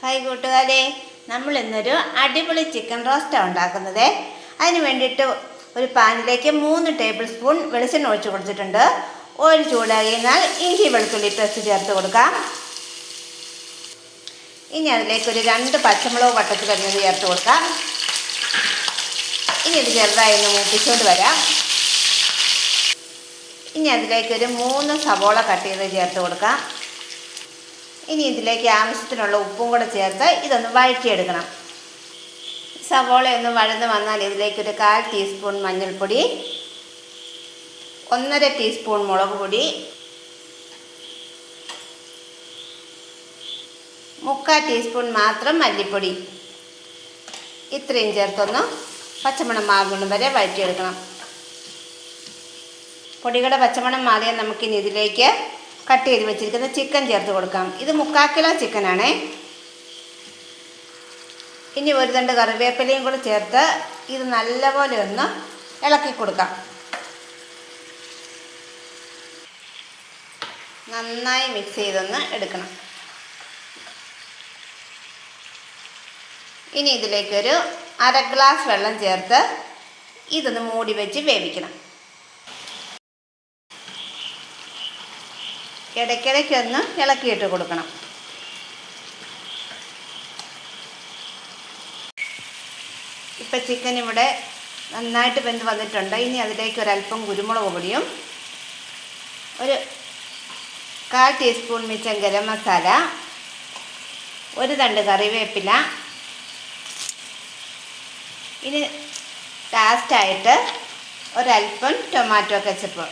Hi കൂട്ടുകാരെ, നമ്മൾ ഇന്നൊരു അടിപൊളി ചിക്കൻ റോസ്റ്റാണ് ഉണ്ടാക്കുന്നത്. അതിന് വേണ്ടിയിട്ട് ഒരു പാനിലേക്ക് 3 ടേബിൾ സ്പൂൺ വെളിച്ചെണ്ണ ഒഴിച്ച് കൊടുത്തിട്ടുണ്ട്. ഓയിൽ ചൂടാകിയാൽ ഇഞ്ചി വെളുത്തുള്ളി പേസ്റ്റ് ചേർത്ത് കൊടുക്കാം. ഇനി അതിലേക്ക് ഒരു 2 പച്ചമുളക് വട്ടത്തിൽ അരിഞ്ഞത് ചേർത്ത് കൊടുക്കാം. ഇനി ഇത് ചെറുതായി ഒന്ന് മൂപ്പിച്ചുകൊണ്ട് വരാം. ഇനി അതിലേക്ക് ഒരു 3 സവോള കട്ട് ചെയ്ത് ചേർത്ത് കൊടുക്കാം. ഇനി ഇതിലേക്ക് ആവശ്യത്തിനുള്ള ഉപ്പും കൂടെ ചേർത്ത് ഇതൊന്ന് വഴറ്റിയെടുക്കണം. സവോളയൊന്ന് വഴന്ന് വന്നാൽ ഇതിലേക്കൊരു 1/4 ടീസ്പൂൺ മഞ്ഞൾപ്പൊടി, 1.5 ടീസ്പൂൺ മുളക് പൊടി, 3/4 ടീസ്പൂൺ മാത്രം മല്ലിപ്പൊടി, ഇത്രയും ചേർത്തൊന്ന് പച്ചമണം മാറുന്നത് വരെ വഴറ്റിയെടുക്കണം. പൊടികളുടെ പച്ചമണം മാറിയാൽ നമുക്കിനി ഇതിലേക്ക് കട്ട് ചെയ്ത് വെച്ചിരിക്കുന്ന ചിക്കൻ ചേർത്ത് കൊടുക്കാം. ഇത് 3/4 കിലോ ചിക്കനാണേ. ഇനി ഒരു തണ്ട് കറിവേപ്പിലയും കൂടെ ചേർത്ത് ഇത് നല്ലപോലെ ഒന്ന് ഇളക്കി കൊടുക്കാം. നന്നായി മിക്സ് ചെയ്തൊന്ന് എടുക്കണം. ഇനി ഇതിലേക്കൊരു 1/2 ഗ്ലാസ് വെള്ളം ചേർത്ത് ഇതൊന്ന് മൂടി വെച്ച് വേവിക്കണം. ഇടയ്ക്കിടയ്ക്കൊന്ന് ഇളക്കിയിട്ട് കൊടുക്കണം. ഇപ്പം ചിക്കൻ ഇവിടെ നന്നായിട്ട് വെന്ത് വന്നിട്ടുണ്ട്. ഇനി അതിലേക്ക് ഒരല്പം കുരുമുളക് പൊടിയും, ഒരു 1/4 ടീസ്പൂൺ മിച്ചം ഗരം മസാല, ഒരു തണ്ട് കറിവേപ്പില, ഇനി ലാസ്റ്റായിട്ട് ഒരല്പം ടൊമാറ്റോ കെച്ചപ്പ്.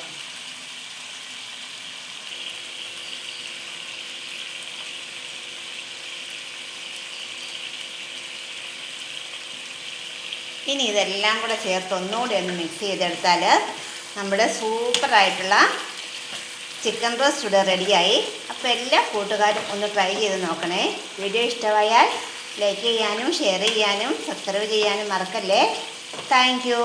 ഇനി ഇതെല്ലാം കൂടെ ചേർത്ത് ഒന്നുകൂടി ഒന്ന് മിക്സ് ചെയ്തെടുത്താൽ നമ്മുടെ സൂപ്പറായിട്ടുള്ള ചിക്കൻ റോസ്റ്റ് ഇവിടെ റെഡിയായി. അപ്പോൾ എല്ലാ കൂട്ടുകാരും ഒന്ന് ട്രൈ ചെയ്ത് നോക്കണേ. വീഡിയോ ഇഷ്ടമായാൽ ലൈക്ക് ചെയ്യാനും ഷെയർ ചെയ്യാനും സബ്സ്ക്രൈബ് ചെയ്യാനും മറക്കല്ലേ. Thank you.